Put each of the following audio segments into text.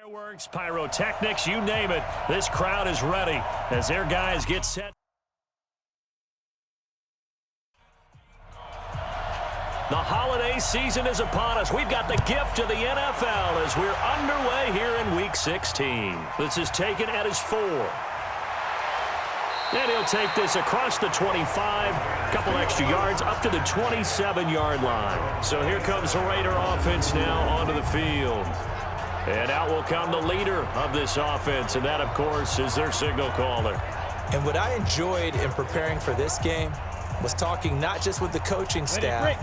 Fireworks, pyrotechnics, you name it. This crowd is ready as their guys get set. The holiday season is upon us. We've got the gift of the NFL as we're underway here in Week 16. This is taken at his 4. And he'll take this across the 25, a couple extra yards, up to the 27-yard line. So here comes the Raider offense now onto the field. And out will come the leader of this offense, and that, of course, is their signal caller. And what I enjoyed in preparing for this game was talking not just with the coaching staff,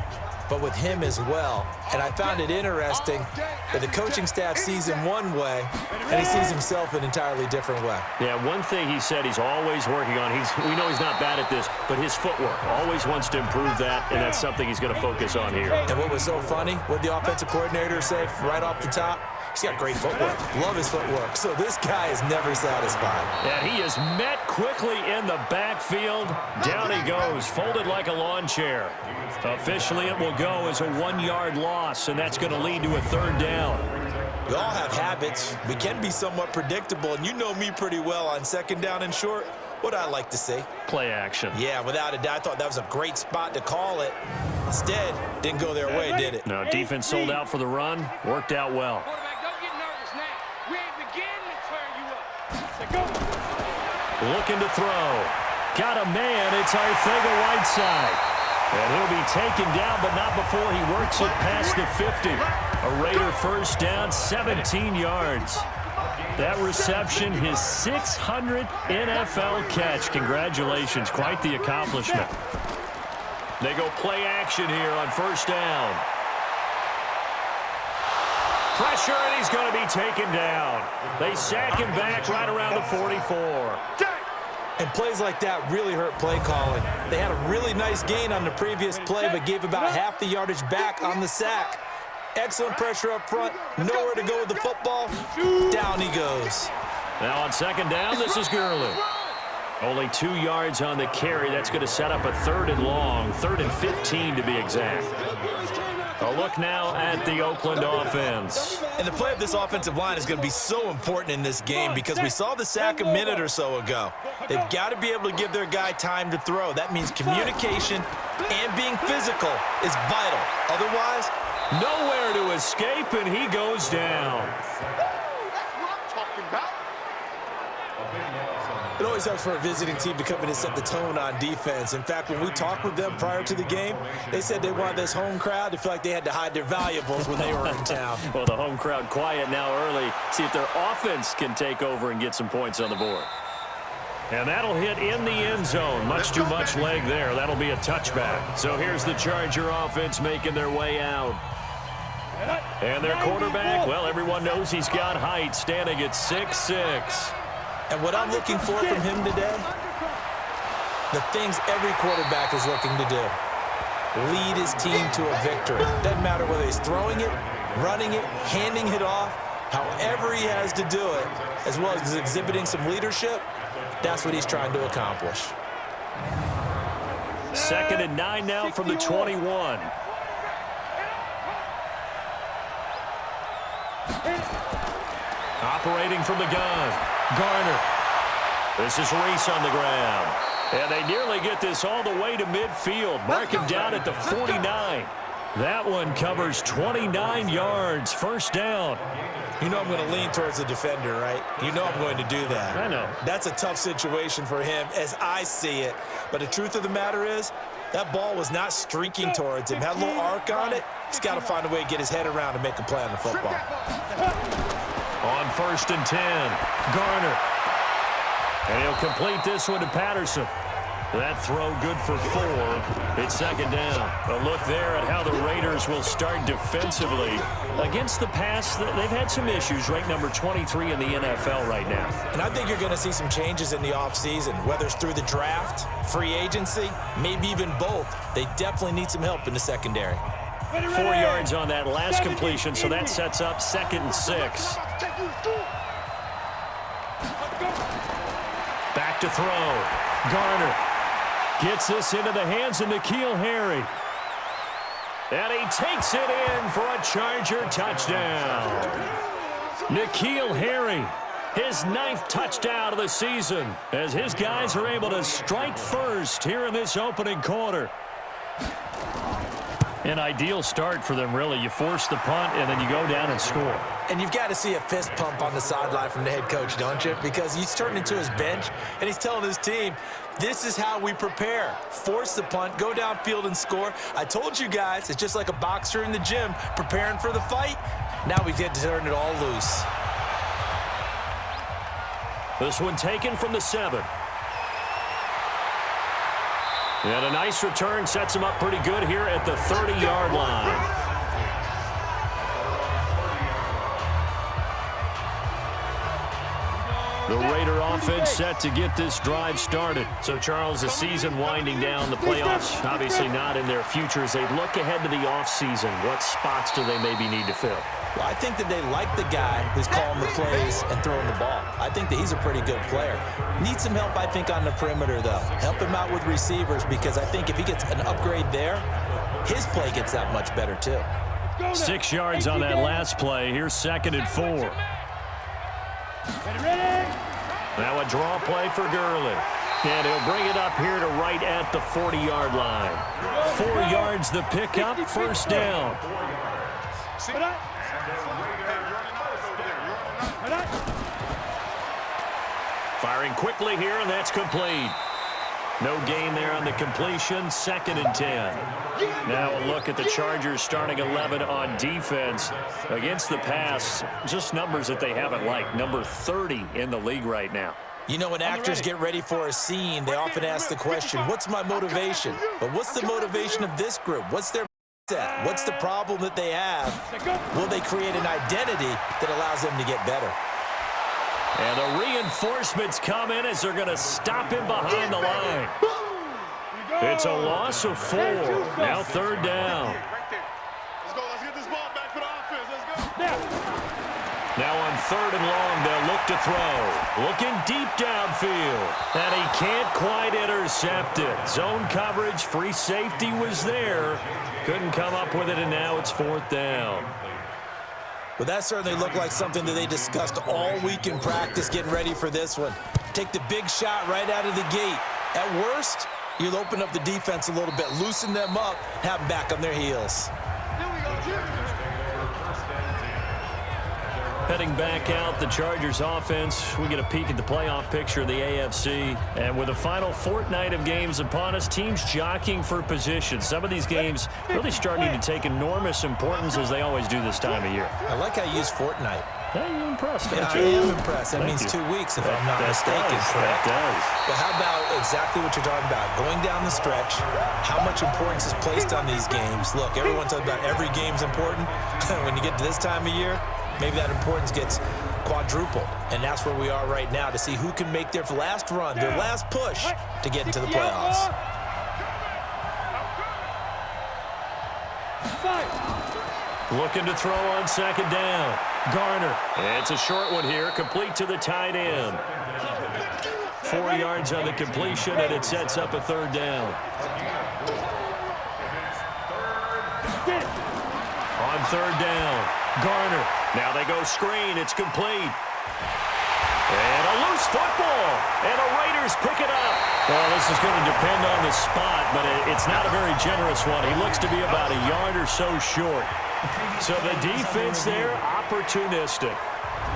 but with him as well. And I found it interesting that the coaching staff sees him one way, and he sees himself an entirely different way. Yeah, one thing he said he's always working on, we know he's not bad at this, but his footwork, always wants to improve that, and that's something he's going to focus on here. And what was so funny, what the offensive coordinator said right off the top, he's got great footwork. Love his footwork. So this guy is never satisfied. And he is met quickly in the backfield. Down he goes, folded like a lawn chair. Officially, it will go as a 1-yard loss, and that's going to lead to a 3rd down. We all have habits. We can be somewhat predictable, and you know me pretty well on 2nd down and short. What I like to see. Play action. Yeah, without a doubt, I thought that was a great spot to call it. Instead, didn't go their way, did it? No, defense sold out for the run. Worked out well. Looking to throw. Got a man. It's Arcega-Whiteside. And he'll be taken down, but not before he works it past the 50. A Raider 1st down, 17 yards. That reception, his 600th NFL catch. Congratulations. Quite the accomplishment. They go play action here on 1st down. Pressure, and he's going to be taken down. They sack him back right around the 44. And plays like that really hurt play calling. They had a really nice gain on the previous play, but gave about half the yardage back on the sack. Excellent pressure up front. Nowhere to go with the football. Down he goes. Now on 2nd down, this is Gurley. Only 2 yards on the carry. That's going to set up a 3rd and long. 3rd and 15 to be exact. A look now at the Oakland offense. And the play of this offensive line is going to be so important in this game because we saw the sack a minute or so ago. They've got to be able to give their guy time to throw. That means communication and being physical is vital. Otherwise, nowhere to escape, and he goes down. It always helps for a visiting team to come in and set the tone on defense. In fact, when we talked with them prior to the game, they said they wanted this home crowd to feel like they had to hide their valuables when they were in town. Well, the home crowd quiet now early. See if their offense can take over and get some points on the board. And that'll hit in the end zone. Much too much leg there. That'll be a touchback. So here's the Charger offense making their way out. And their quarterback, well, everyone knows he's got height, standing at 6'6". And what I'm looking for from him today, the things every quarterback is looking to do. Lead his team to a victory. Doesn't matter whether he's throwing it, running it, handing it off, however he has to do it, as well as exhibiting some leadership, that's what he's trying to accomplish. 2nd and 9 now from the 21. Operating from the gun. Garner. This is Reese on the ground. And they nearly get this all the way to midfield. Mark him down at the 49. That one covers 29 yards. 1st down. You know I'm going to lean towards the defender, right? You know I'm going to do that. I know. That's a tough situation for him as I see it. But the truth of the matter is, that ball was not streaking towards him. Had a little arc on it. He's got to find a way to get his head around and make a play on the football. On 1st and 10, Garner. And he'll complete this one to Patterson. That throw good for 4. It's 2nd down. A look there at how the Raiders will start defensively. Against the pass, they've had some issues. Ranked number 23 in the NFL right now. And I think you're going to see some changes in the offseason, whether it's through the draft, free agency, maybe even both. They definitely need some help in the secondary. 4 yards on that last completion, so that sets up 2nd and 6. Back to throw. Garner gets this into the hands of N'Keal Harry. And he takes it in for a Charger touchdown. N'Keal Harry, his 9th touchdown of the season, as his guys are able to strike first here in this opening quarter. An ideal start for them, really. You force the punt, and then you go down and score. And you've got to see a fist pump on the sideline from the head coach, don't you? Because he's turning into his bench, and he's telling his team, this is how we prepare. Force the punt, go downfield and score. I told you guys, it's just like a boxer in the gym preparing for the fight. Now we get to turn it all loose. This one taken from the 7. And a nice return sets him up pretty good here at the 30-yard line. The Raider offense set to get this drive started. So, Charles, the season winding down, the playoffs obviously not in their future. As they look ahead to the offseason, what spots do they maybe need to fill? Well, I think that they like the guy who's calling the plays and throwing the ball. I think that he's a pretty good player. Needs some help, I think, on the perimeter, though. Help him out with receivers, because I think if he gets an upgrade there, his play gets that much better, too. 6 yards on that last play. Here's 2nd and 4. Now a draw play for Gurley. And he'll bring it up here to right at the 40-yard line. 4 yards the pickup, first down. Firing quickly here, and that's complete. No gain there on the completion, 2nd and 10. Now a look at the Chargers starting 11 on defense. Against the pass, just numbers that they haven't liked. Number 30 in the league right now. You know, when actors get ready for a scene, they often ask the question, what's my motivation? But what's the motivation of this group? What's their mindset? What's the problem that they have? Will they create an identity that allows them to get better? And the reinforcements come in as they're going to stop him behind the line. It's a loss of 4. Now 3rd down. Let's get this ball back for the offense. Let's go. Now on 3rd and long, they'll look to throw. Looking deep downfield. And he can't quite intercept it. Zone coverage, free safety was there. Couldn't come up with it, and now it's 4th down. Well, that certainly looked like something that they discussed all week in practice getting ready for this one. Take the big shot right out of the gate. At worst, you'll open up the defense a little bit, loosen them up, have them back on their heels. Heading back out, the Chargers offense. We get a peek at the playoff picture of the AFC. And with the final fortnight of games upon us, teams jockeying for position. Some of these games really starting to take enormous importance, as they always do this time of year. I like how you use fortnight. Hey, you're impressed, Yeah, aren't I you? am impressed. That means 2 weeks, if I'm not mistaken, correct? That does. But how about exactly what you're talking about? Going down the stretch, how much importance is placed on these games? Look, everyone talks about every game's important. When you get to this time of year, maybe that importance gets quadrupled. And that's where we are right now, to see who can make their last run, their last push to get into the playoffs. Looking to throw on 2nd down. Garner. It's a short one here, complete to the tight end. 4 yards on the completion, and it sets up a 3rd down. On 3rd down, Garner. Now they go screen. It's complete. And a loose football. And the Raiders pick it up. Well, this is going to depend on the spot, but it's not a very generous one. He looks to be about a yard or so short. So the defense there, opportunistic.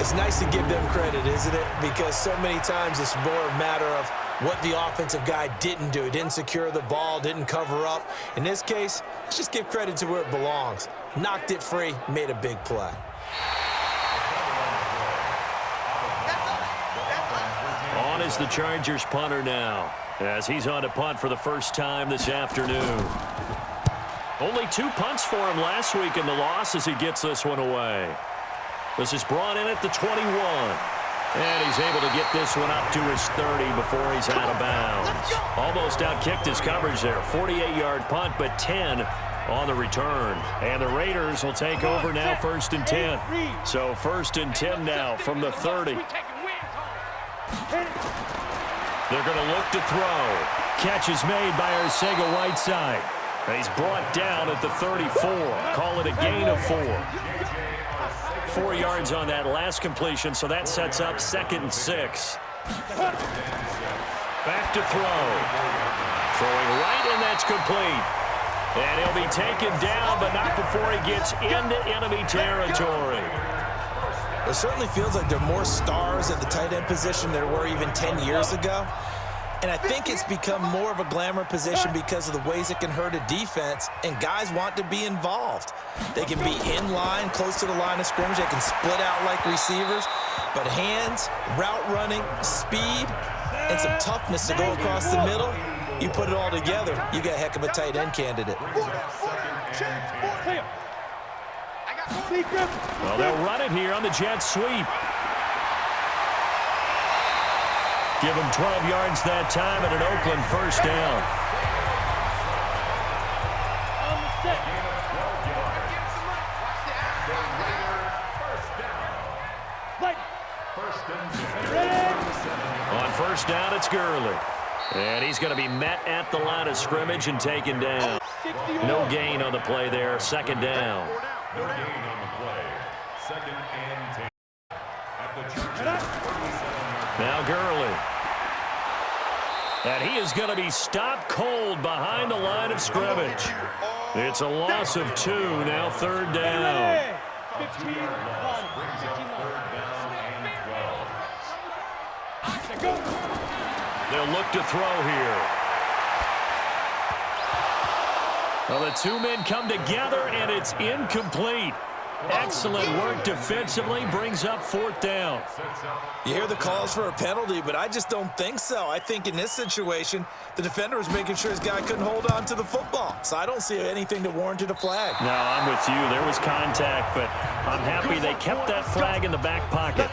It's nice to give them credit, isn't it? Because so many times it's more a matter of what the offensive guy didn't do. He didn't secure the ball, didn't cover up. In this case, let's just give credit to where it belongs. Knocked it free, made a big play. On is the Chargers punter now, as he's on to punt for the first time this afternoon. Only 2 punts for him last week in the loss as he gets this one away. This is brought in at the 21. And he's able to get this one up to his 30 before he's out of bounds. Almost outkicked his coverage there. 48-yard punt, but 10 on the return. And the Raiders will take over now, 1st and 10. So 1st and 10 now from the 30. They're going to look to throw. Catch is made by Arcega-Whiteside. He's brought down at the 34. Call it a gain of 4. 4 yards on that last completion, so that sets up 2nd and 6. Back to throw. Throwing right, and that's complete. And he'll be taken down, but not before he gets into enemy territory. It certainly feels like there are more stars at the tight end position than there were even 10 years ago. And I think it's become more of a glamour position because of the ways it can hurt a defense, and guys want to be involved. They can be in line, close to the line of scrimmage. They can split out like receivers. But hands, route running, speed, and some toughness to go across the middle, you put it all together, you got a heck of a tight end candidate. Well, they'll run it here on the jet sweep. Give him 12 yards that time and an Oakland first down. On first down, it's Gurley. And he's going to be met at the line of scrimmage and taken down. No gain on the play there. 2nd down. No gain on the play. 2nd and 10. At the Chargers. Now Gurley. And he is going to be stopped cold behind the line of scrimmage. It's a loss of 2, now 3rd down. 15 loss brings up 3rd down and 12. They'll look to throw here. Well, the 2 men come together, and it's incomplete. Excellent work defensively, brings up 4th down. You hear the calls for a penalty, but I just don't think so. I think in this situation, the defender was making sure his guy couldn't hold on to the football. So I don't see anything that warranted a flag. No, I'm with you. There was contact, but I'm happy they kept that flag in the back pocket.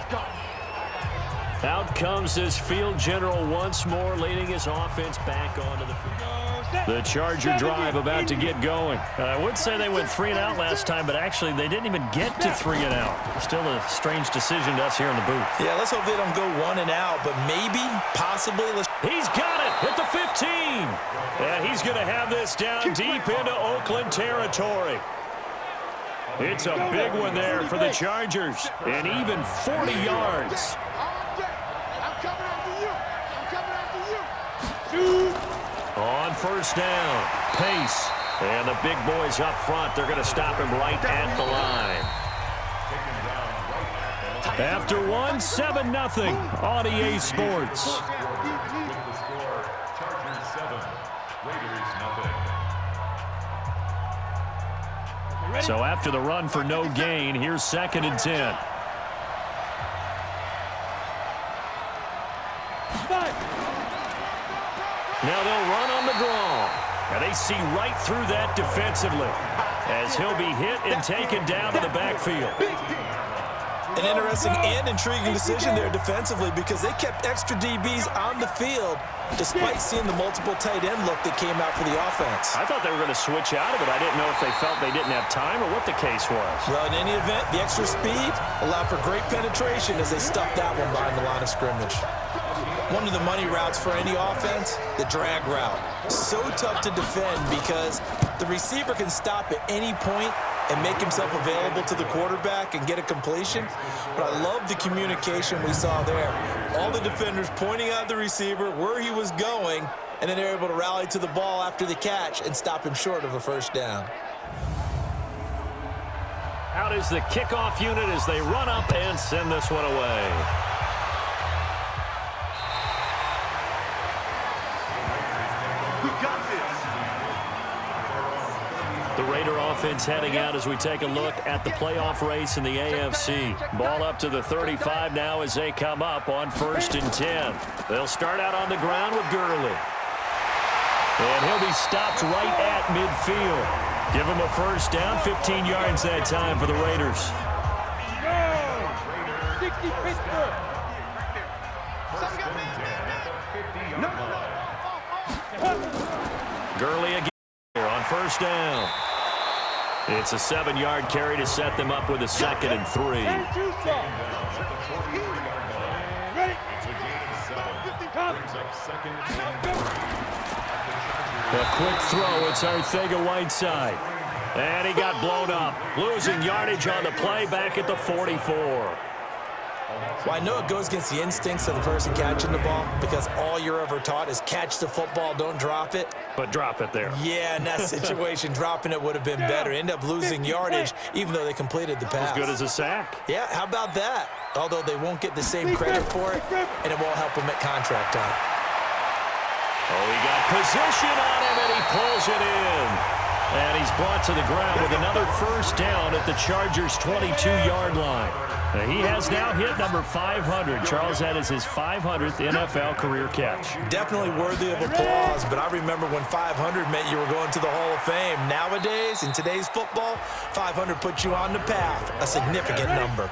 Out comes this field general once more, leading his offense back onto the field. The Charger drive about to get going. I would say they went 3 and out last time, but actually they didn't even get to 3 and out. Still a strange decision to us here in the booth. Yeah, let's hope they don't go 1 and out, but maybe, possibly. He's got it at the 15. And he's going to have this down deep into Oakland territory. It's a big one there for the Chargers, and even 40 yards. On first down, Pace. And the big boys up front, they're going to stop him right at the line. After 1, 7-0 on EA Sports. So after the run for no gain, here's 2nd and 10. Now they'll run on the draw. And they see right through that defensively as he'll be hit and taken down to the backfield. An interesting and intriguing decision there defensively because they kept extra DBs on the field despite seeing the multiple tight end look that came out for the offense. I thought they were going to switch out of it. I didn't know if they felt they didn't have time or what the case was. Well, in any event, the extra speed allowed for great penetration as they stuffed that one behind the line of scrimmage. One of the money routes for any offense, the drag route. So tough to defend because the receiver can stop at any point and make himself available to the quarterback and get a completion. But I love the communication we saw there. All the defenders pointing out the receiver, where he was going, and then they're able to rally to the ball after the catch and stop him short of a first down. Out is the kickoff unit as they run up and send this one away. The Raider offense heading out as we take a look at the playoff race in the AFC. Ball up to the 35 now as they come up on 1st and 10. They'll start out on the ground with Gurley. And he'll be stopped right at midfield. Give him a first down, 15 yards that time for the Raiders. 60 Pittsburgh. Gurley again on first down. It's a 7-yard carry to set them up with a 2nd and 3. A quick throw. It's Arthega-Whiteside. And he got blown up. Losing yardage on the play back at the 44. Well, I know it goes against the instincts of the person catching the ball because all you're ever taught is catch the football, don't drop it. But drop it there. Yeah, in that situation, dropping it would have been better. End up losing yardage even though they completed the pass. As good as a sack. Yeah, how about that? Although they won't get the same credit for it, and it won't help them at contract time. Oh, he got position on him, and he pulls it in. And he's brought to the ground with another first down at the Chargers' 22-yard line. He has now hit number 500. Charles, that is his 500th NFL career catch. Definitely worthy of applause, but I remember when 500 meant you were going to the Hall of Fame. Nowadays, in today's football, 500 puts you on the path, a significant number.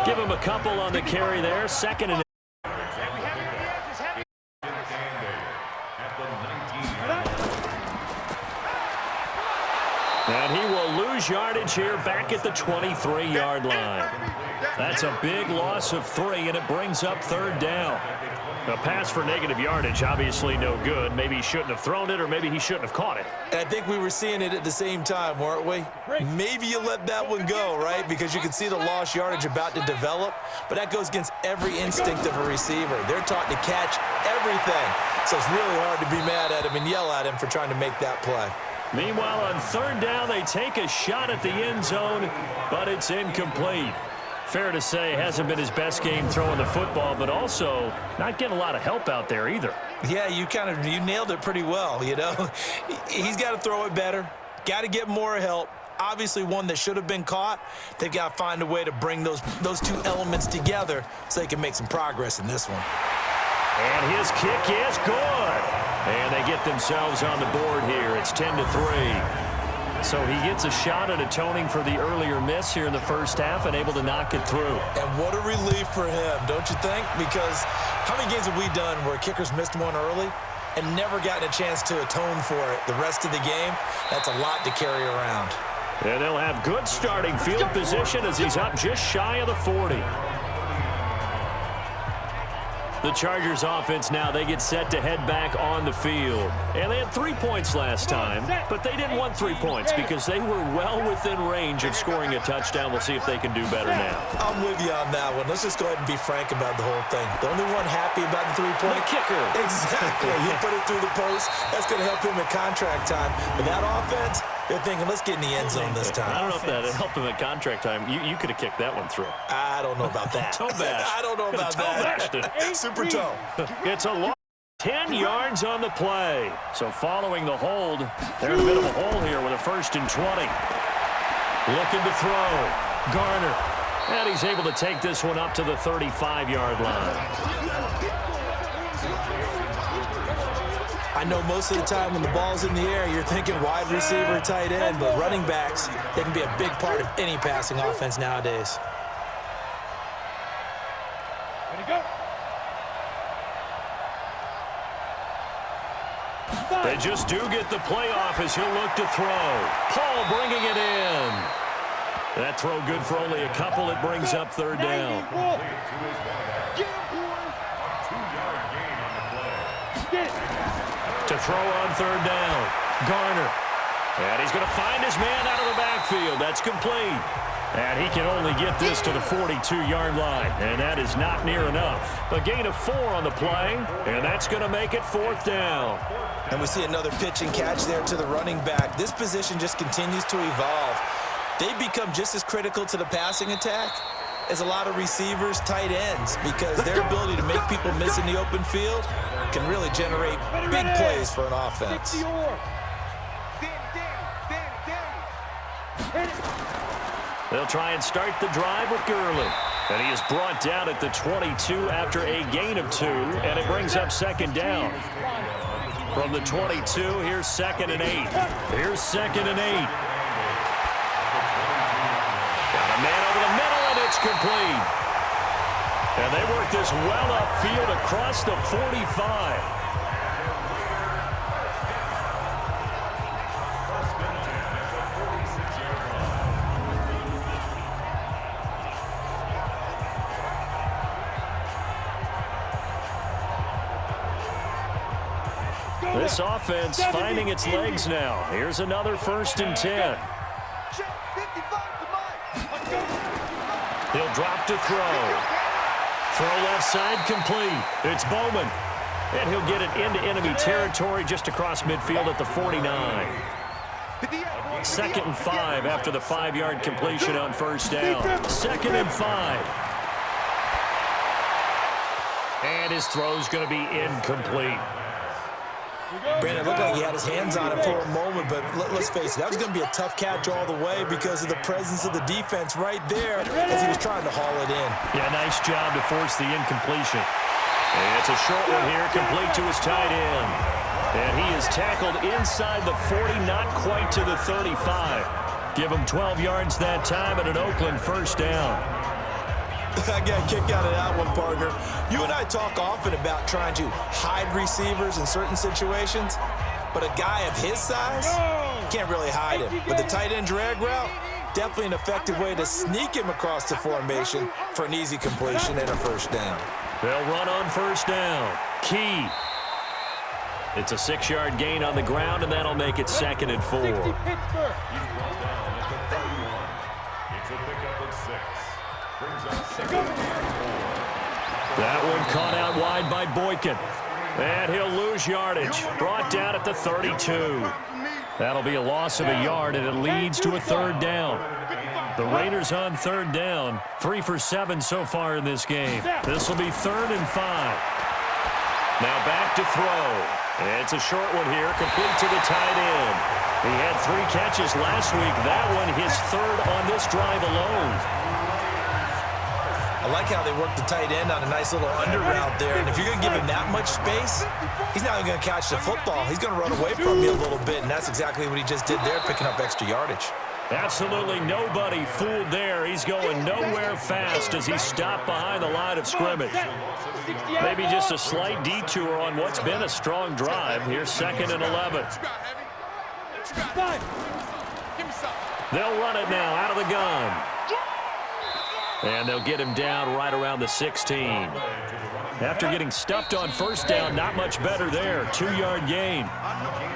Give him a couple on the carry there. Second and and he will lose yardage here back at the 23-yard line. That's a big loss of 3, and it brings up third down. A pass for negative yardage, obviously no good. Maybe he shouldn't have thrown it, or maybe he shouldn't have caught it. And I think we were seeing it at the same time, weren't we? Maybe you let that one go, right? Because you can see the lost yardage about to develop, but that goes against every instinct of a receiver. They're taught to catch everything, so it's really hard to be mad at him and yell at him for trying to make that play. Meanwhile, on third down, they take a shot at the end zone, but it's incomplete. Fair to say, hasn't been his best game throwing the football, but also not getting a lot of help out there either. Yeah, you nailed it pretty well, you know. He's got to throw it better, got to get more help. Obviously one that should have been caught. They've got to find a way to bring those two elements together so they can make some progress in this one. And his kick is good. And they get themselves on the board here. It's 10-3. So he gets a shot at atoning for the earlier miss here in the first half and able to knock it through. And what a relief for him, don't you think? Because how many games have we done where kickers missed one early and never gotten a chance to atone for it the rest of the game? That's a lot to carry around. And they'll have good starting field position as he's up just shy of the 40. The Chargers offense now, they get set to head back on the field. And they had 3 points last time, but they didn't want 3 points because they were well within range of scoring a touchdown. We'll see if they can do better now. I'm with you on that one. Let's just go ahead and be frank about the whole thing. The only one happy about the 3-point? The kicker. Exactly. He put it through the post. That's going to help him at contract time. But that offense, they're thinking, let's get in the end zone this time. I don't know if that helped him at contract time. You could have kicked that one through. I don't know about that. Toe bash. I don't know about toe that. Bashed it. Super toe. It's a long 10 yards on the play. So following the hold, they're in a bit of a hole here with a 1st and 20. Looking to throw. Garner. And he's able to take this one up to the 35-yard line. I know most of the time when the ball's in the air, you're thinking wide receiver, tight end, but running backs, they can be a big part of any passing offense nowadays. Ready, go. They just do get the playoff as he'll look to throw. Paul bringing it in. That throw good for only a couple. It brings up third down. To throw on third down. Garner. And he's going to find his man out of the backfield. That's complete. And he can only get this to the 42-yard line. And that is not near enough. A gain of 4 on the play. And that's going to make it 4th down. And we see another pitch and catch there to the running back. This position just continues to evolve. They become just as critical to the passing attack as a lot of receivers, tight ends, because their ability to make people miss in the open field can really generate big plays for an offense. They'll try and start the drive with Gurley. And he is brought down at the 22 after a gain of 2, and it brings up 2nd down. From the 22, here's 2nd and 8. Here's 2nd and 8. Got a man over the middle, and it's complete. And they work this well upfield across the 45. This offense finding its legs now. Here's another 1st and 10. He'll drop to throw. Throw left side complete. It's Bowman. And he'll get it into enemy territory just across midfield at the 49. 2nd and 5 after the 5-yard completion on 1st down. 2nd and 5. And his throw's going to be incomplete. Brandon, it looked like he had his hands on it for a moment, but let's face it, that was going to be a tough catch all the way because of the presence of the defense right there as he was trying to haul it in. Yeah, nice job to force the incompletion. And it's a short one here, complete to his tight end. And he is tackled inside the 40, not quite to the 35. Give him 12 yards that time and an Oakland 1st down. I got a kick out of that one, partner. You and I talk often about trying to hide receivers in certain situations, but a guy of his size can't really hide him. But the tight end drag route, definitely an effective way to sneak him across the formation for an easy completion and a 1st down. They'll run on 1st down. Key. It's a 6-yard gain on the ground, and that'll make it 2nd and 4. He's brought down at the 31. It's a pickup of 6. Brings up 2nd and 4. That one caught out wide by Boykin. And he'll lose yardage. Brought down at the 32. That'll be a loss of a yard, and it leads to a 3rd down. The Raiders on 3rd down. 3 for 7 so far in this game. This will be 3rd and 5. Now back to throw. It's a short one here, complete to the tight end. He had 3 catches last week. That one his 3rd on this drive alone. I like how they work the tight end on a nice little under route there. And if you're going to give him that much space, he's not even going to catch the football. He's going to run away from you a little bit, and that's exactly what he just did there, picking up extra yardage. Absolutely nobody fooled there. He's going nowhere fast as he stopped behind the line of scrimmage. Maybe just a slight detour on what's been a strong drive. Here's 2nd and 11. They'll run it now out of the gun. And they'll get him down right around the 16. After getting stuffed on 1st down, not much better there. 2-yard gain.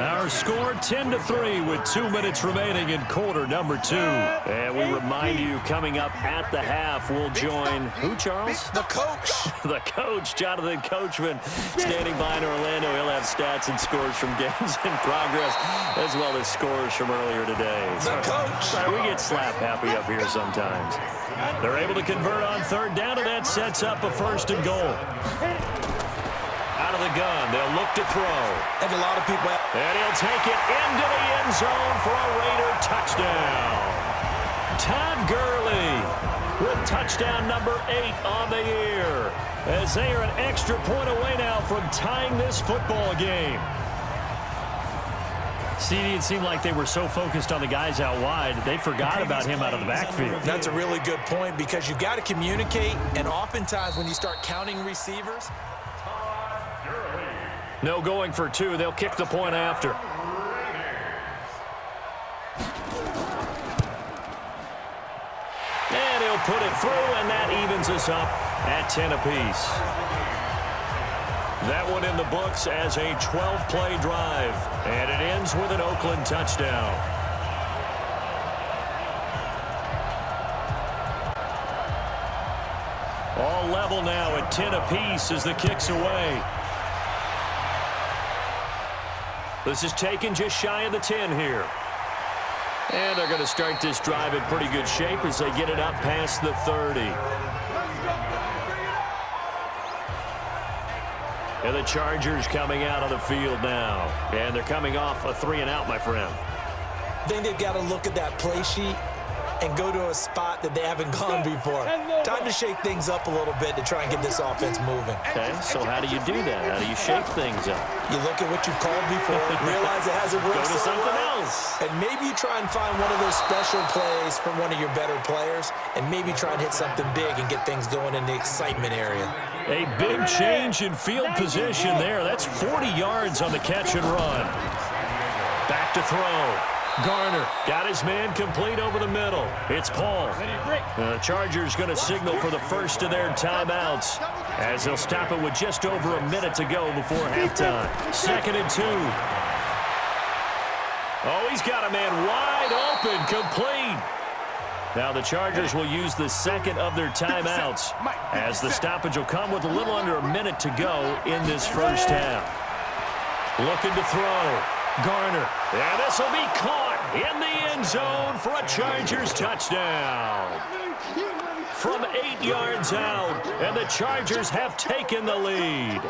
Our score 10-3 with 2 minutes remaining in quarter number 2. And we remind you, coming up at the half, we'll join who, Charles? The coach. The coach, Jonathan Coachman, standing by in Orlando. He'll have stats and scores from games in progress, as well as scores from earlier today. The coach. We get slap happy up here sometimes. They're able to convert on 3rd down, and that sets up a 1st and goal. Out of the gun, they'll look to throw. And a lot of people. And he'll take it into the end zone for a Raider touchdown. Todd Gurley with touchdown number 8 on the year, as they are an extra point away now from tying this football game. CD, it seemed like they were so focused on the guys out wide, they forgot about him out of the backfield. That's a really good point because you got to communicate, and oftentimes when you start counting receivers. No going for 2. They'll kick the point after. And he'll put it through, and that evens us up at 10 apiece. That one in the books as a 12-play drive, and it ends with an Oakland touchdown. All level now at 10 apiece as the kick's away. This is taken just shy of the 10 here. And they're going to start this drive in pretty good shape as they get it up past the 30. And the Chargers coming out on the field now. And they're coming off a 3-and-out, my friend. I think they've got to look at that play sheet and go to a spot that they haven't gone before. Time to shake things up a little bit to try and get this offense moving. Okay, so how do you do that? How do you shake things up? You look at what you've called before, realize it hasn't worked Go to so something well, else. and maybe you try and find one of those special plays from one of your better players, and maybe try and hit something big and get things going in the excitement area. A big change in field position there. That's 40 yards on the catch and run. Back to throw. Garner got his man complete over the middle. It's Paul. The Chargers going to signal for the first of their timeouts as they'll stop it with just over a minute to go before halftime. 2nd and 2. Oh, he's got a man wide open, complete. Now the Chargers will use the second of their timeouts as the stoppage will come with a little under a minute to go in this first half. Looking to throw. Garner. And this will be caught in the end zone for a Chargers touchdown. From 8 yards out, and the Chargers have taken the lead.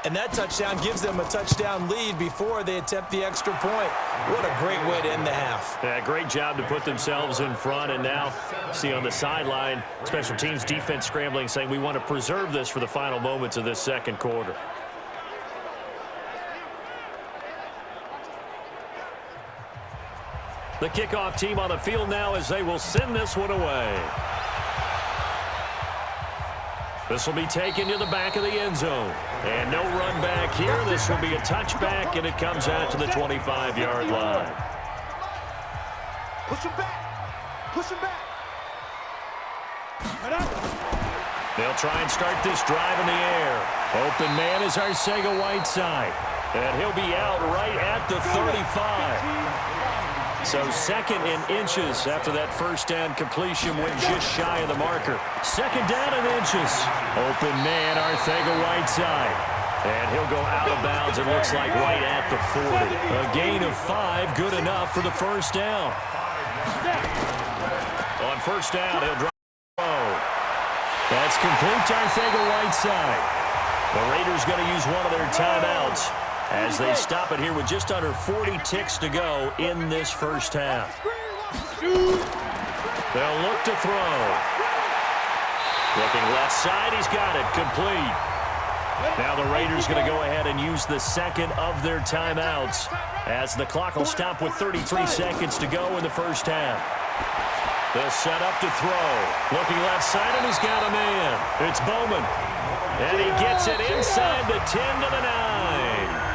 And that touchdown gives them a touchdown lead before they attempt the extra point. What a great way to end the half. Yeah, great job to put themselves in front. And now, see on the sideline, special teams defense scrambling, saying we want to preserve this for the final moments of this second quarter. The kickoff team on the field now as they will send this one away. This will be taken to the back of the end zone. And no run back here. This will be a touchback, and it comes out to the 25-yard line. Push him back. Push him back. They'll try and start this drive in the air. Open man is Arcega-Whiteside. And he'll be out right at the 35. So 2nd and inches after that first down completion went just shy of the marker. 2nd down and inches. Open man, Arcega-Whiteside. And he'll go out of bounds, it looks like, right at the 40. A gain of 5, good enough for the first down. On first down, he'll drive. That's complete to Arcega-Whiteside. The Raiders going to use one of their timeouts as they stop it here with just under 40 ticks to go in this first half. They'll look to throw. Looking left side, he's got it, complete. Now the Raiders going to go ahead and use the second of their timeouts as the clock will stop with 33 seconds to go in the first half. They'll set up to throw. Looking left side, and he's got a man. It's Bowman. And he gets it inside the 10 to the 9.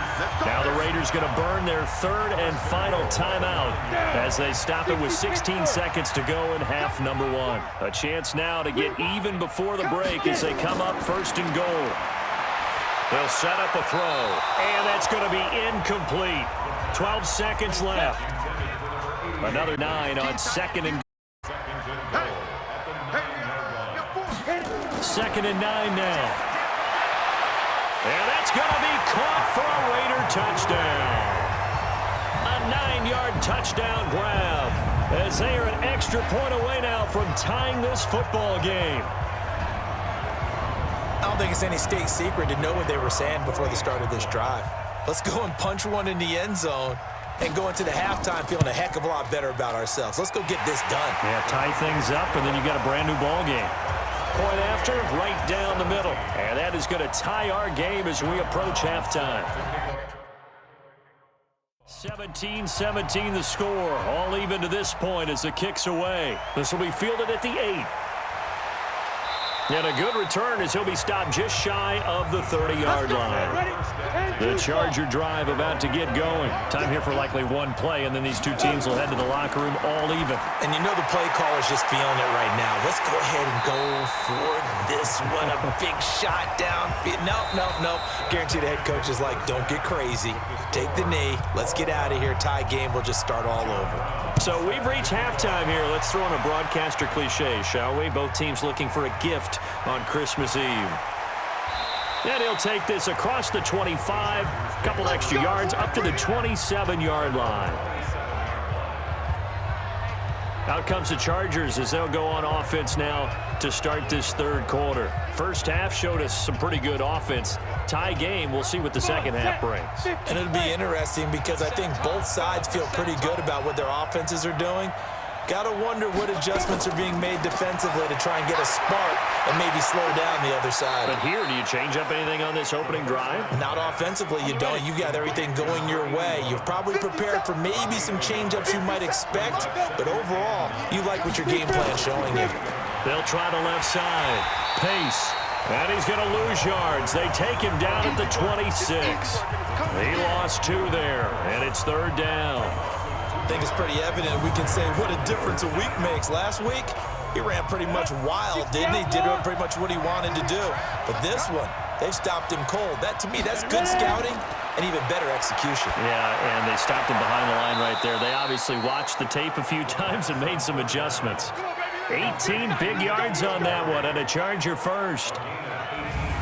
Now the Raiders going to burn their third and final timeout as they stop it with 16 seconds to go in half number 1. A chance now to get even before the break as they come up 1st and goal. They'll set up a throw, and that's going to be incomplete. 12 seconds left. Another 9 on 2nd and 2nd and 9 now. And that's going to be caught for a Raider touchdown. A 9-yard touchdown grab as they are an extra point away now from tying this football game. I don't think it's any state secret to know what they were saying before the start of this drive. Let's go and punch one in the end zone and go into the halftime feeling a heck of a lot better about ourselves. Let's go get this done. Yeah, tie things up, and then you got a brand new ball game. Point after, right down the middle. And that is going to tie our game as we approach halftime. 17-17 the score. All even to this point as the kick's away. This will be fielded at the 8. And a good return as he'll be stopped just shy of the 30-yard line. The Charger drive about to get going. Time here for likely one play, and then these two teams will head to the locker room all even. And you know the play caller's just feeling it right now. Let's go ahead and go for this one. A big shot down. Nope. Guaranteed the head coach is like, don't get crazy. Take the knee. Let's get out of here. Tie game. We'll just start all over. So we've reached halftime here. Let's throw in a broadcaster cliche, shall we? Both teams looking for a gift on Christmas Eve. And he'll take this across the 25, couple extra yards up to the 27-yard line. Out comes the Chargers as they'll go on offense now to start this third quarter. First half showed us some pretty good offense. Tie game, we'll see what the second half brings. And it'll be interesting because I think both sides feel pretty good about what their offenses are doing. Got to wonder what adjustments are being made defensively to try and get a spark and maybe slow down the other side. But here, do you change up anything on this opening drive? Not offensively, you don't. You got everything going your way. You've probably prepared for maybe some change-ups you might expect, but overall, you like what your game plan's showing you. They'll try the left side. Pace. And he's going to lose yards. They take him down at the 26. He lost 2 there, and it's third down. I think it's pretty evident we can say what a difference a week makes. Last week, he ran pretty much wild, didn't he? Did pretty much what he wanted to do. But this one, they've stopped him cold. That, to me, that's good scouting and even better execution. Yeah, and they stopped him behind the line right there. They obviously watched the tape a few times and made some adjustments. 18 big yards on that one, and a Charger first.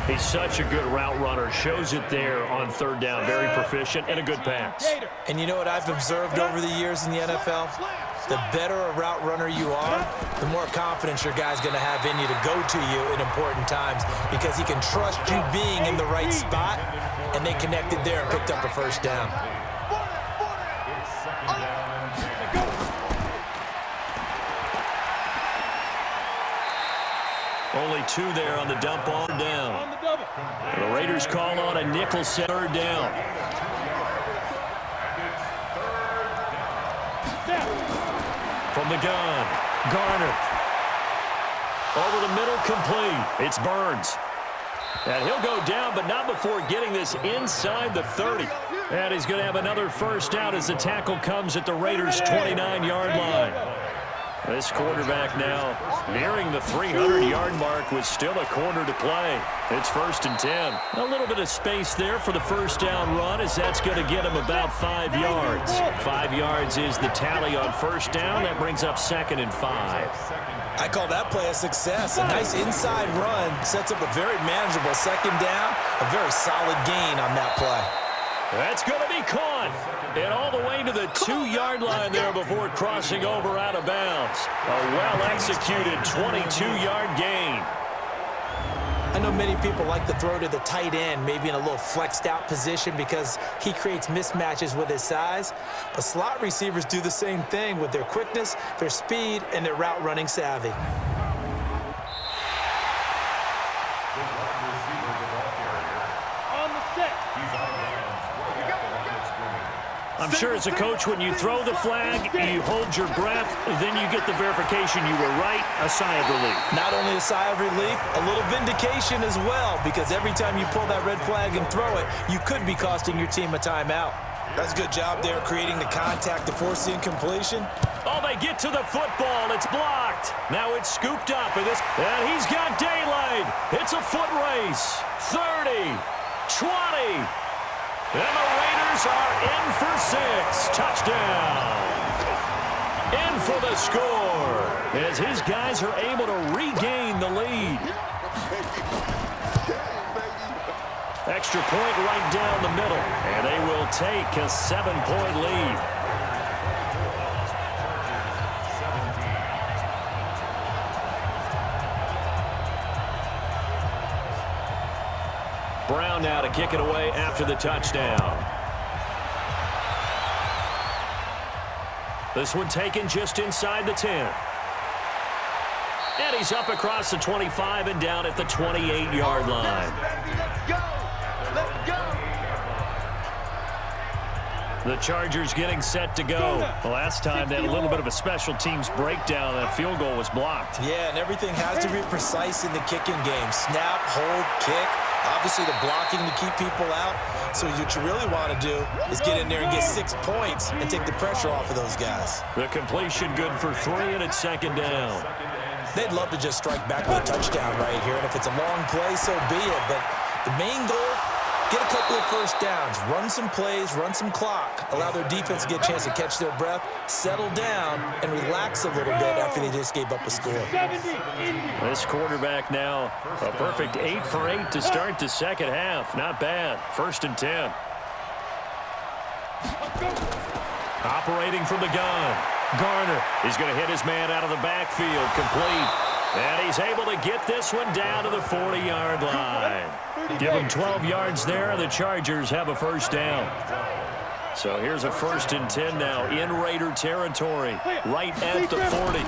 He's such a good route runner. Shows it there on third down. Very proficient and a good pass. And you know what I've observed over the years in the NFL? The better a route runner you are, the more confidence your guy's going to have in you to go to you in important times because he can trust you being in the right spot, and they connected there and picked up a first down. Only two there on the dump on down. The Raiders call on a nickel set third down. From the gun, Garner. Over the middle, complete. It's Burns. And he'll go down, but not before getting this inside the 30. And he's going to have another first down as the tackle comes at the Raiders' 29-yard line. This quarterback now nearing the 300-yard mark with still a quarter to play. It's 1st and 10. A little bit of space there for the first down run as that's going to get him about 5 yards. 5 yards is the tally on first down. That brings up 2nd and 5. I call that play a success. A nice inside run sets up a very manageable second down. A very solid gain on that play. That's going to be caught. And all the way to the 2-yard line there before crossing over out of bounds. A well-executed 22-yard gain. I know many people like to throw to the tight end, maybe in a little flexed out position because he creates mismatches with his size. But slot receivers do the same thing with their quickness, their speed, and their route running savvy. I'm sure as a coach, when you throw the flag, you hold your breath, then you get the verification you were right, a sigh of relief. Not only a sigh of relief, a little vindication as well, because every time you pull that red flag and throw it, you could be costing your team a timeout. That's a good job there creating the contact to force the incompletion. Oh, they get to the football. It's blocked. Now it's scooped up, and he's got daylight. It's a foot race. 30, 20. And the Raiders are in for 6. Touchdown. In for the score as his guys are able to regain the lead. Extra point right down the middle, and they will take a 7-point lead. Brown now to kick it away after the touchdown. This one taken just inside the 10. And he's up across the 25 and down at the 28-yard line. The Chargers getting set to go. Last time they had a little bit of a special teams breakdown. That field goal was blocked. Yeah, and everything has to be precise in the kicking game. Snap, hold, kick. Obviously, the blocking to keep people out. So what you really want to do is get in there and get 6 points and take the pressure off of those guys. The completion good for 3, and it's 2nd down. They'd love to just strike back with a touchdown right here. And if it's a long play, so be it. But the main goal, get a couple of first downs, run some plays, run some clock, allow their defense to get a chance to catch their breath, settle down, and relax a little bit after they just gave up a score. This quarterback now, a perfect 8 for 8 to start the second half. Not bad. 1st and 10. Operating from the gun. Garner is going to hit his man out of the backfield. Complete. And he's able to get this one down to the 40-yard line. Give him 12 yards there. The Chargers have a first down. So here's a 1st and 10 now in Raider territory, right at the 40.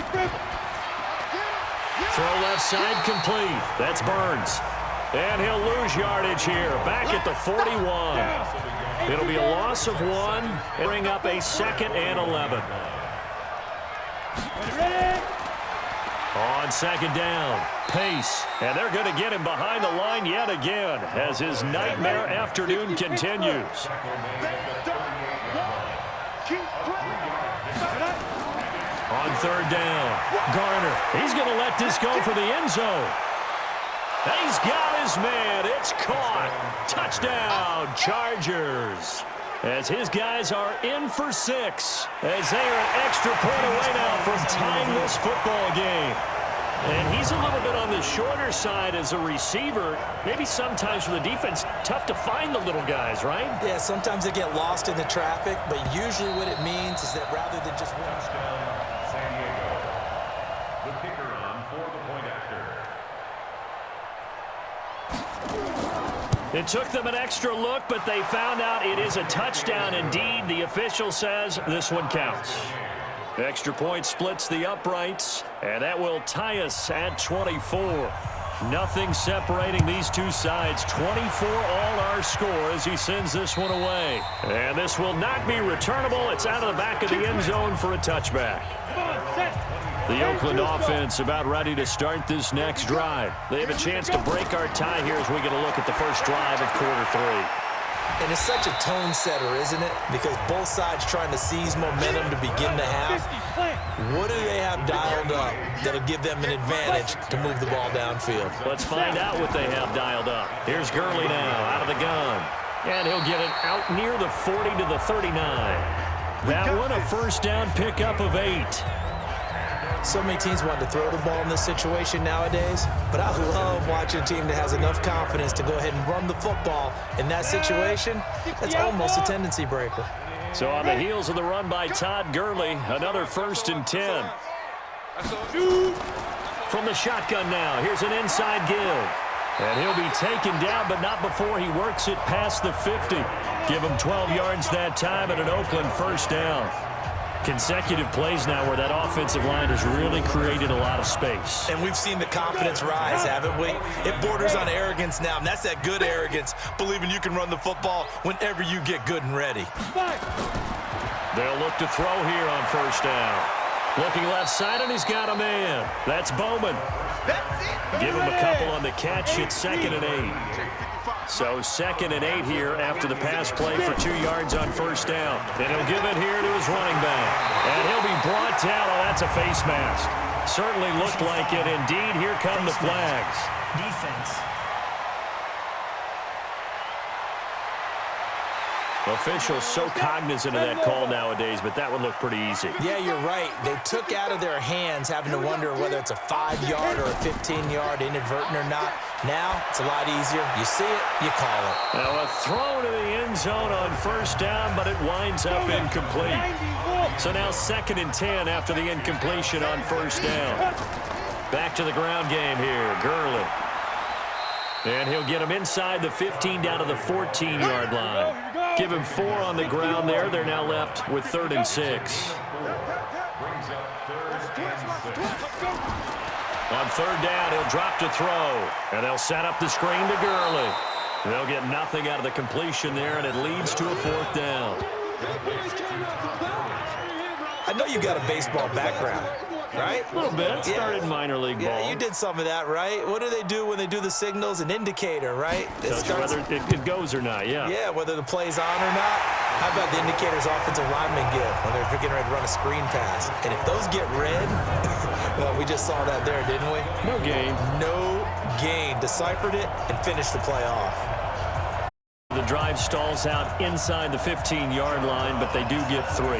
Throw left side complete. That's Burns. And he'll lose yardage here, back at the 41. It'll be a loss of 1 and bring up a 2nd and 11. On 2nd down, pace, and they're going to get him behind the line yet again as his nightmare afternoon continues. On third down, Garner. He's going to let this go for the end zone. He's got his man. It's caught. Touchdown, Chargers. As his guys are in for 6. As they are an extra point away now from tying this football game. And he's a little bit on the shorter side as a receiver. Maybe sometimes for the defense, tough to find the little guys, right? Yeah, sometimes they get lost in the traffic, but usually what it means is that rather than just winning. Touchdown, San Diego. The kicker on for the point after. It took them an extra look, but they found out it is a touchdown indeed. The official says this one counts. Extra point splits the uprights, and that will tie us at 24. Nothing separating these two sides. 24 all our score as he sends this one away. And this will not be returnable. It's out of the back of the end zone for a touchback. The Oakland offense about ready to start this next drive. They have a chance to break our tie here as we get a look at the first drive of quarter 3. And it's such a tone setter, isn't it? Because both sides trying to seize momentum to begin the half. What do they have dialed up that'll give them an advantage to move the ball downfield? Let's find out what they have dialed up. Here's Gurley now out of the gun. And he'll get it out near the 40 to the 39. That one a first down pickup of 8. So many teams want to throw the ball in this situation nowadays, but I love watching a team that has enough confidence to go ahead and run the football. In that situation, that's almost a tendency breaker. So on the heels of the run by Todd Gurley, another 1st and 10. From the shotgun now, here's an inside give. And he'll be taken down, but not before he works it past the 50. Give him 12 yards that time and an Oakland first down. Consecutive plays now where that offensive line has really created a lot of space. And we've seen the confidence rise, haven't we? It borders on arrogance now, and that's that good arrogance, believing you can run the football whenever you get good and ready. They'll look to throw here on first down. Looking left side, and he's got a man. That's Bowman. Give him a couple on the catch. It's 2nd and 8. So 2nd and 8 here after the pass play for 2 yards on first down. And he'll give it here to his running back. And he'll be brought down. Oh, that's a face mask. Certainly looked like it. Indeed, here come the flags. Defense. Officials so cognizant of that call nowadays, but that would look pretty easy. Yeah, you're right. They took out of their hands having to wonder whether it's a 5-yard or a 15-yard inadvertent or not. Now, it's a lot easier. You see it, you call it. Now a throw to the end zone on first down, but it winds up incomplete. So now 2nd and 10 after the incompletion on first down. Back to the ground game here, Gurley. And he'll get him inside the 15 down to the 14-yard line. Give him 4 on the ground there. They're now left with 3rd and 6. On 3rd down, he'll drop to throw. And they'll set up the screen to Gurley. They'll get nothing out of the completion there, and it leads to a 4th down. I know you got a baseball background, right? A little bit. Started minor league ball. Yeah, you did some of that, right? What do they do when they do the signals? An indicator, right? Tells you whether it goes or not, yeah. Yeah, whether the play's on or not. How about the indicators offensive linemen give when they're getting ready to run a screen pass? And if those get red, well, we just saw that there, didn't we? No gain. No gain. Deciphered it and finished the play off. The drive stalls out inside the 15-yard line, but they do get 3.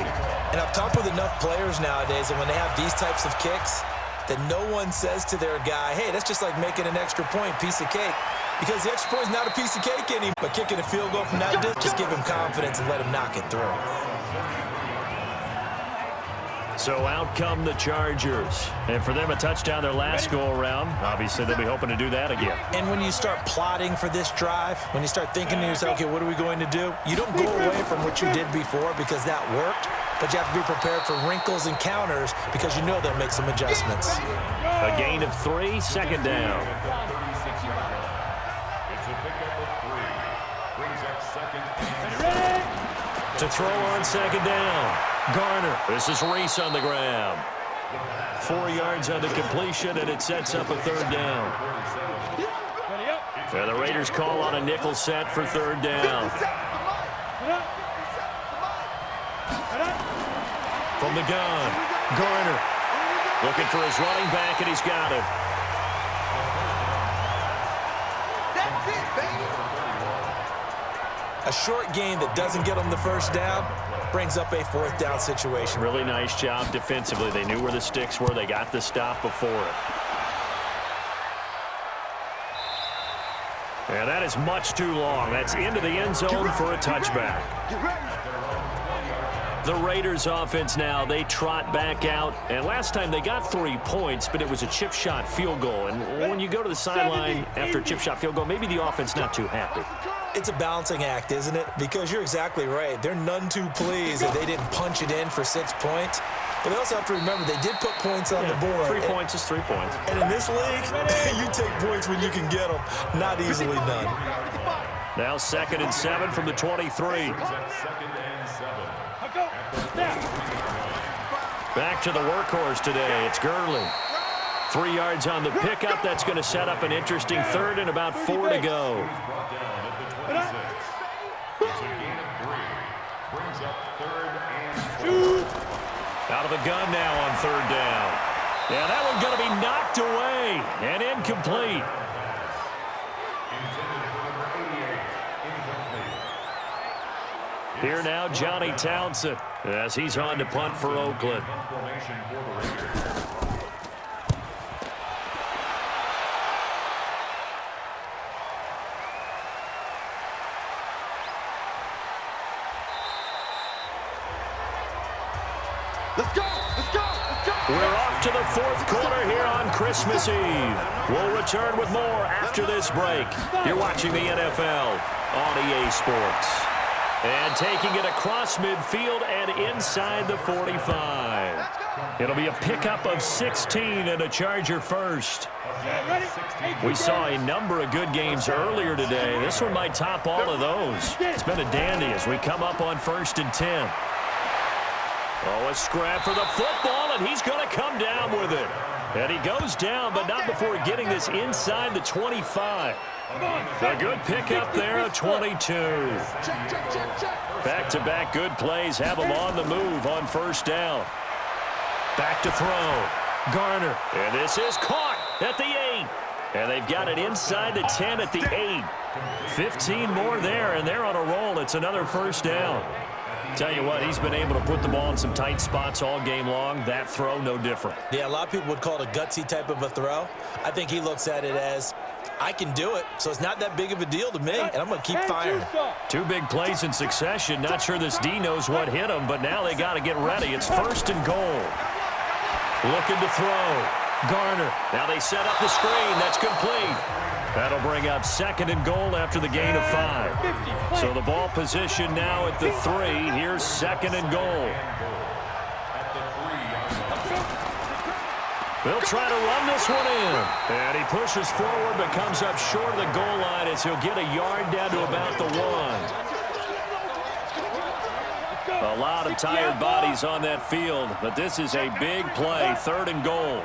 And I've talked with enough players nowadays, and when they have these types of kicks, that no one says to their guy, hey, that's just like making an extra point, piece of cake. Because the extra point is not a piece of cake anymore. But kicking a field goal from that distance, just give him confidence and let him knock it through. So out come the Chargers. And for them, a touchdown their last go-around. Obviously, they'll be hoping to do that again. And when you start plotting for this drive, when you start thinking to yourself, okay, what are we going to do? You don't go away from what you did before because that worked. But you have to be prepared for wrinkles and counters because you know they'll make some adjustments. A gain of 3, 2nd down. It's a pickup of 3. Brings up 2nd. To throw on 2nd down. Garner. This is Reese on the ground. 4 yards on the completion, and it sets up a 3rd down. And the Raiders call on a nickel set for 3rd down. From the gun, Garner Looking for his running back, and he's got it. That's it, baby. A short gain that doesn't get them the first down brings up a fourth down situation. Really nice job defensively. They knew where the sticks were. They got the stop before it. And that is much too long. That's into the end zone for a touchback. Get ready. The Raiders offense now, they trot back out. And last time they got 3 points, but it was a chip shot field goal. And when you go to the sideline after a chip shot field goal, maybe the offense not too happy. It's a balancing act, isn't it? Because you're exactly right. They're none too pleased that they didn't punch it in for 6 points. But they also have to remember they did put points on the board. 3 points is 3 points. And in this league, you take points when you can get them. Not easily done. Now 2nd and 7 from the 23. Second and 7. Back to the workhorse today. It's Gurley. 3 yards on the pickup. That's going to set up an interesting 3rd and about 4 to go. Brought down at the 26. It's a gain of 3. Brings up 3rd and 4. Out of the gun now on 3rd down. Yeah, that one's going to be knocked away and incomplete. Here now, Johnny Townsend, as he's on to punt for Oakland. Formation for the Raiders. Let's go. Let's go. Let's go. We're off to the 4th quarter here on Christmas Eve. We'll return with more after this break. You're watching the NFL on EA Sports. And taking it across midfield and inside the 45. It'll be a pickup of 16 and a Charger first. We saw a number of good games earlier today. This one might top all of those. It's been a dandy as we come up on 1st and 10. Oh, a scrap for the football, and he's going to come down with it. And he goes down, but not before getting this inside the 25. A good pickup there, a 22. Back-to-back good plays have him on the move on 1st down. Back to throw. Garner. And this is caught at the 8. And they've got it inside the 10 at the 8. 15 more there, and they're on a roll. It's another 1st down. Tell you what, he's been able to put the ball in some tight spots all game long. That throw, no different. Yeah, a lot of people would call it a gutsy type of a throw. I think he looks at it as, I can do it, so it's not that big of a deal to me, and I'm going to keep firing. 2 big plays in succession. Not sure this D knows what hit him, but now they got to get ready. It's 1st and goal. Looking to throw. Garner. Now they set up the screen. That's complete. That'll bring up 2nd and goal after the gain of 5. So the ball position now at the 3. Here's 2nd and goal. They'll try to run this one in. And he pushes forward but comes up short of the goal line as he'll get a yard down to about the 1. A lot of tired bodies on that field, but this is a big play. 3rd and goal.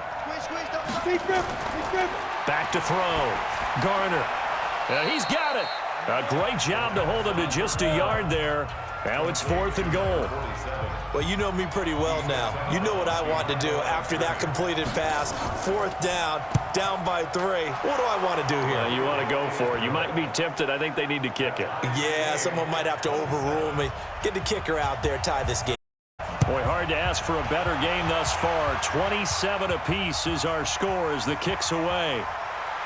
Back to throw. Garner. And he's got it. A great job to hold him to just a yard there. Now it's 4th and goal. Well, you know me pretty well now. You know what I want to do after that completed pass. 4th down, down by 3. What do I want to do here? You want to go for it. You might be tempted. I think they need to kick it. Yeah, someone might have to overrule me. Get the kicker out there, tie this game. Boy, hard to ask for a better game thus far. 27 apiece is our score as the kick's away.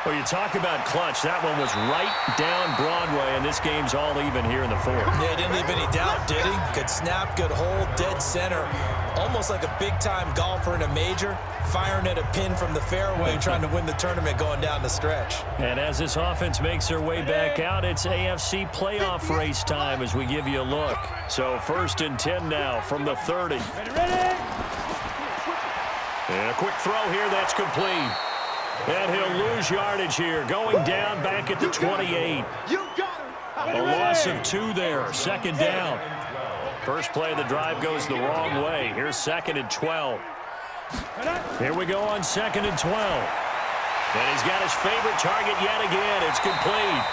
Well, you talk about clutch. That one was right down Broadway, and this game's all even here in the 4th. Yeah, didn't leave any doubt, did he? Good snap, good hold, dead center. Almost like a big-time golfer in a major, firing at a pin from the fairway, trying to win the tournament going down the stretch. And as this offense makes their way back out, it's AFC playoff race time as we give you a look. So 1st and 10 now from the 30. Ready? And a quick throw here, that's complete. And he'll lose yardage here, going down back at the 28. A loss of 2 there, 2nd down. First play of the drive goes the wrong way. Here's 2nd and 12. Here we go on 2nd and 12. And he's got his favorite target yet again. It's complete.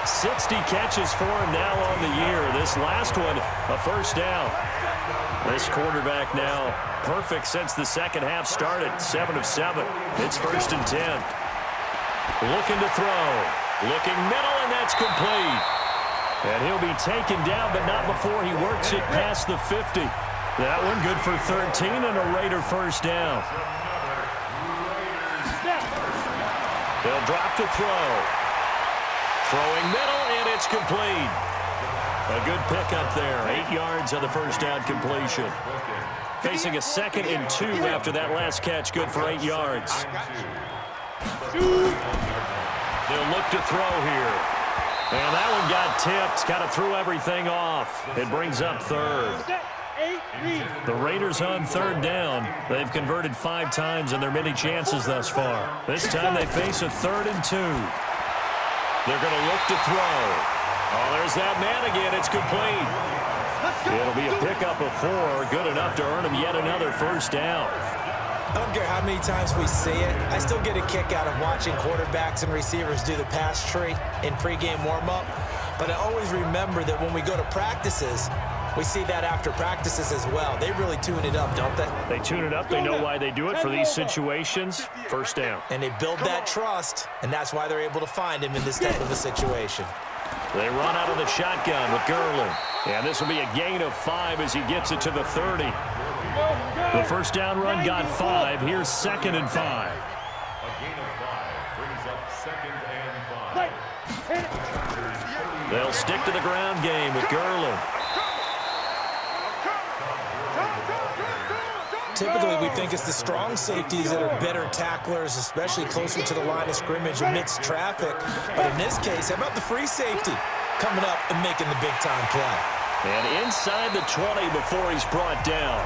60 catches for him now on the year. This last one, a first down. This quarterback now perfect since the second half started. 7 of 7. It's 1st and 10. Looking to throw. Looking middle, and that's complete. And he'll be taken down, but not before he works it past the 50. That one good for 13 and a Raider first down. They'll drop to throw. Throwing middle, and it's complete. A good pickup there. 8 yards on the first down completion. Facing a 2nd and 2 after that last catch. Good for 8 yards. They'll look to throw here. And that one got tipped. Kind of threw everything off. It brings up 3rd. The Raiders on 3rd down. They've converted 5 times in their many chances thus far. This time they face a 3rd and 2. They're going to look to throw. Oh, there's that man again. It's complete. It'll be a pickup of 4. Good enough to earn him yet another first down. I don't care how many times we see it. I still get a kick out of watching quarterbacks and receivers do the pass tree in pregame warm-up. But I always remember that when we go to practices, we see that after practices as well. They really tune it up, don't they? They tune it up. They know why they do it for these situations. First down. And they build that trust, and that's why they're able to find him in this type of a situation. They run out of the shotgun with Gurley. And this will be a gain of 5 as he gets it to the 30. The first down run got 5. Here's 2nd and 5. A gain of 5 brings up 2nd and 5. They'll stick to the ground game with Gurley. Typically, we think it's the strong safeties that are better tacklers, especially closer to the line of scrimmage amidst traffic. But in this case, how about the free safety coming up and making the big-time play? And inside the 20 before he's brought down.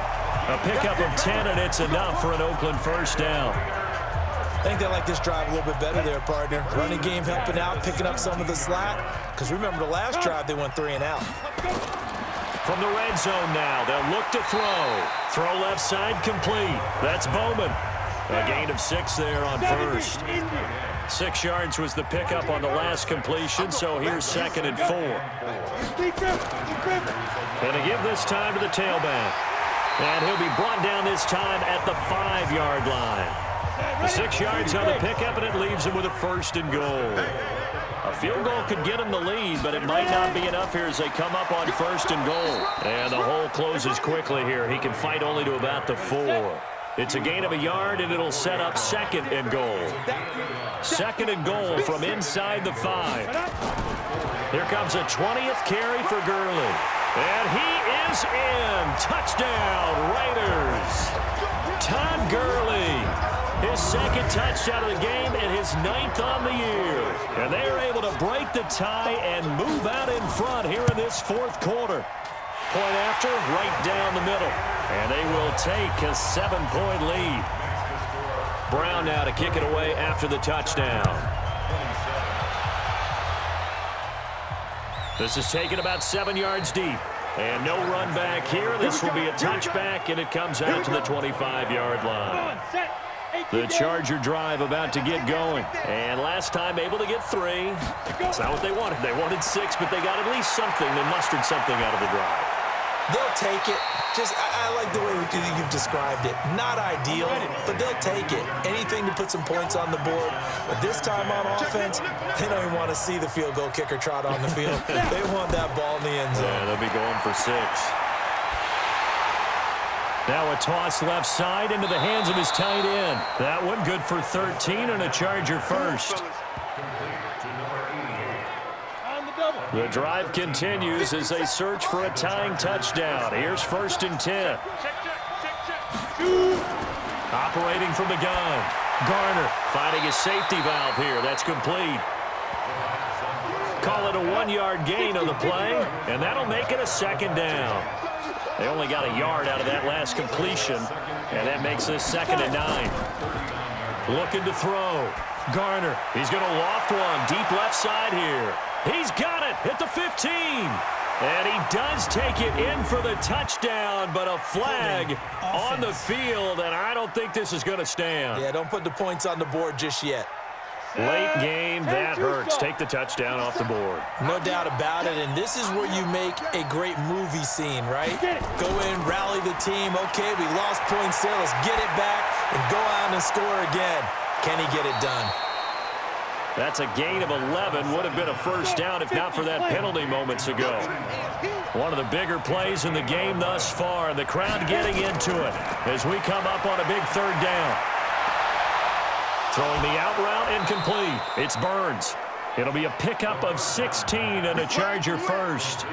A pickup of 10, and it's enough for an Oakland first down. I think they like this drive a little bit better there, partner. Running game helping out, picking up some of the slack. Because remember, the last drive, they went 3 and out. From the red zone now, they'll look to throw. Throw left side complete. That's Bowman. A gain of 6 there on first. 6 yards was the pickup on the last completion, so here's 2nd and 4. And to give this time to the tailback. And he'll be brought down this time at the 5-yard line. The 6 yards on the pickup, and it leaves him with a 1st and goal. A field goal could get him the lead, but it might not be enough here as they come up on 1st and goal. And the hole closes quickly here. He can fight only to about the 4. It's a gain of a yard, and it'll set up 2nd and goal. 2nd and goal from inside the 5. Here comes a 20th carry for Gurley. And he is in. Touchdown, Raiders. Todd Gurley, his 2nd touchdown of the game and his 9th on the year. And they are able to break the tie and move out in front here in this 4th quarter. Point after, right down the middle. And they will take a 7-point lead. Brown now to kick it away after the touchdown. This is taken about 7 yards deep. And no run back here. This will be a touchback, and it comes out to the 25-yard line. The Charger drive about to get going. And last time able to get 3. It's not what they wanted. They wanted 6, but they got at least something. They mustered something out of the drive. They'll take it. I like the way you've described it. Not ideal, but they'll take it. Anything to put some points on the board. But this time on offense, they don't even want to see the field goal kicker trot on the field. They want that ball in the end zone. Yeah, they'll be going for 6. Now a toss left side into the hands of his tight end. That one good for 13 and a Charger first. The drive continues as they search for a tying touchdown. Here's 1st and 10. Operating from the gun. Garner finding a safety valve here. That's complete. Call it a 1-yard gain on the play, and that'll make it a 2nd down. They only got a yard out of that last completion, and that makes this 2nd and 9. Looking to throw. Garner, he's going to loft one deep left side here. He's got it at the 15. And he does take it in for the touchdown, but a flag on the field, and I don't think this is going to stand. Yeah, don't put the points on the board just yet. Late game, that hurts. Take the touchdown off the board. No doubt about it, and this is where you make a great movie scene, right? Go in, rally the team. Okay, we lost points there. Let's get it back and go out and score again. Can he get it done? That's a gain of 11. Would have been a first down if not for that penalty moments ago. One of the bigger plays in the game thus far, and the crowd getting into it as we come up on a big third down. Throwing the out route incomplete. It's Burns. It'll be a pickup of 16 and a Charger first.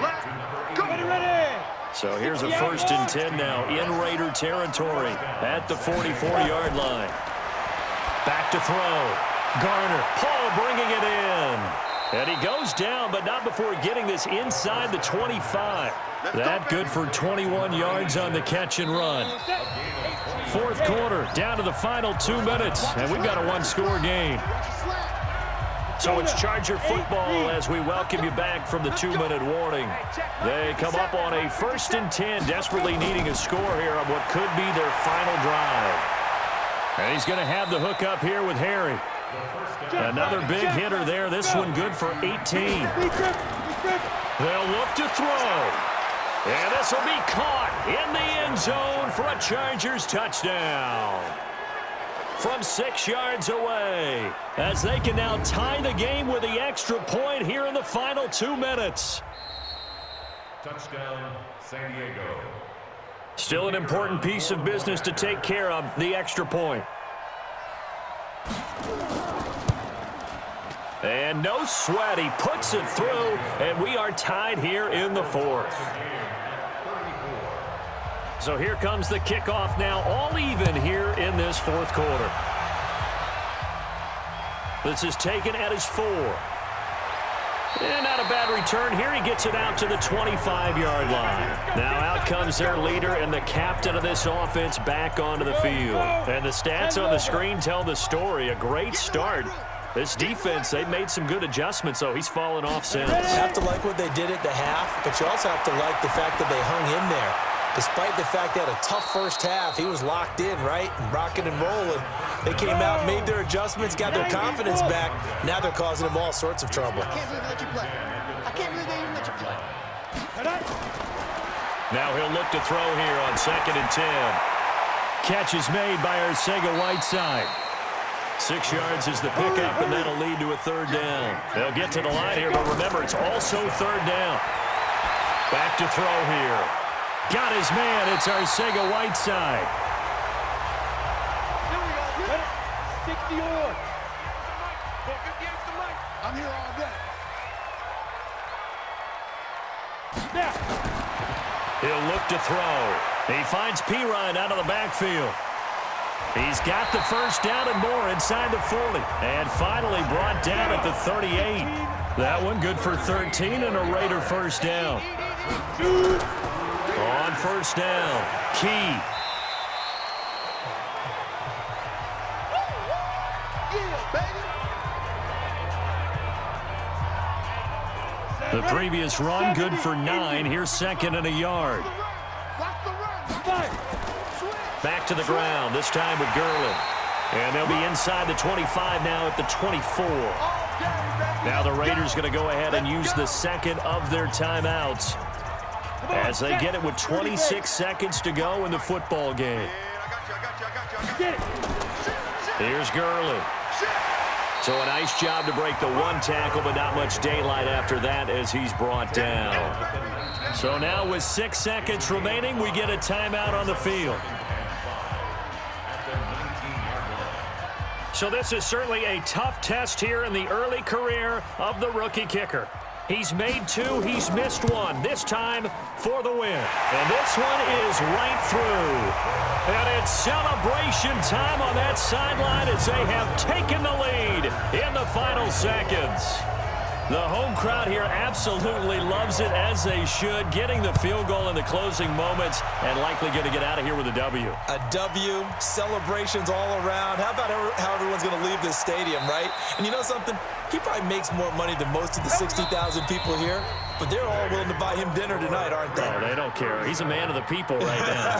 So here's a 1st and 10 now in Raider territory at the 44-yard line. Back to throw. Garner. Paul bringing it in. And he goes down, but not before getting this inside the 25. That good for 21 yards on the catch and run. 4th quarter, down to the final 2 minutes, and we've got a one-score game. So it's Charger football as we welcome you back from the 2-minute warning. They come up on a 1st and 10, desperately needing a score here on what could be their final drive. And he's going to have the hook up here with Harry. Another big hitter there, this one good for 18. They'll look to throw. And this will be caught in the end zone for a Chargers touchdown. From 6 yards away, as they can now tie the game with the extra point here in the final 2 minutes. Touchdown, San Diego. Still an important piece of business to take care of, the extra point. And no sweat, he puts it through, and we are tied here in the 4th. So here comes the kickoff now, all even here in this 4th quarter. This is taken at his 4. And not a bad return here. He gets it out to the 25-yard line. Now out comes their leader and the captain of this offense back onto the field. And the stats on the screen tell the story. A great start. This defense, they've made some good adjustments, so he's fallen off since. You have to like what they did at the half, but you also have to like the fact that they hung in there. Despite the fact they had a tough first half, he was locked in, right? And rocking and rolling. They came out, made their adjustments, got their confidence back. Now they're causing them all sorts of trouble. I can't believe they let you play. I can't believe they even let you play. Now he'll look to throw here on 2nd and 10. Catch is made by Arcega-Whiteside. 6 yards is the pickup, and that'll lead to a 3rd down. They'll get to the line here, but remember, it's also 3rd down. Back to throw here. Got his man. It's Arcega-Whiteside. Stick the oar. I'm here all day. He'll look to throw. He finds Pirine out of the backfield. He's got the 1st down and more inside the 40. And finally brought down at the 38. That one good for 13 and a Raider 1st down. On 1st down, Key. The previous run good for 9. Here's 2nd and a yard. Back to the ground, this time with Gurley. And they'll be inside the 25 now at the 24. Now the Raiders going to go ahead and use the 2nd of their timeouts as they get it with 26 seconds to go in the football game. Here's Gurley. So a nice job to break the 1 tackle, but not much daylight after that as he's brought down. So now with 6 seconds remaining, we get a timeout on the field. So this is certainly a tough test here in the early career of the rookie kicker. He's made 2, he's missed 1, this time for the win. And this one is right through. And it's celebration time on that sideline as they have taken the lead in the final seconds. The home crowd here absolutely loves it, as they should, getting the field goal in the closing moments and likely going to get out of here with a W. A W, celebrations all around. How about how everyone's going to leave this stadium, right? And you know something? He probably makes more money than most of the 60,000 people here, but they're all willing to buy him dinner tonight, aren't they? Oh, they don't care. He's a man of the people right now.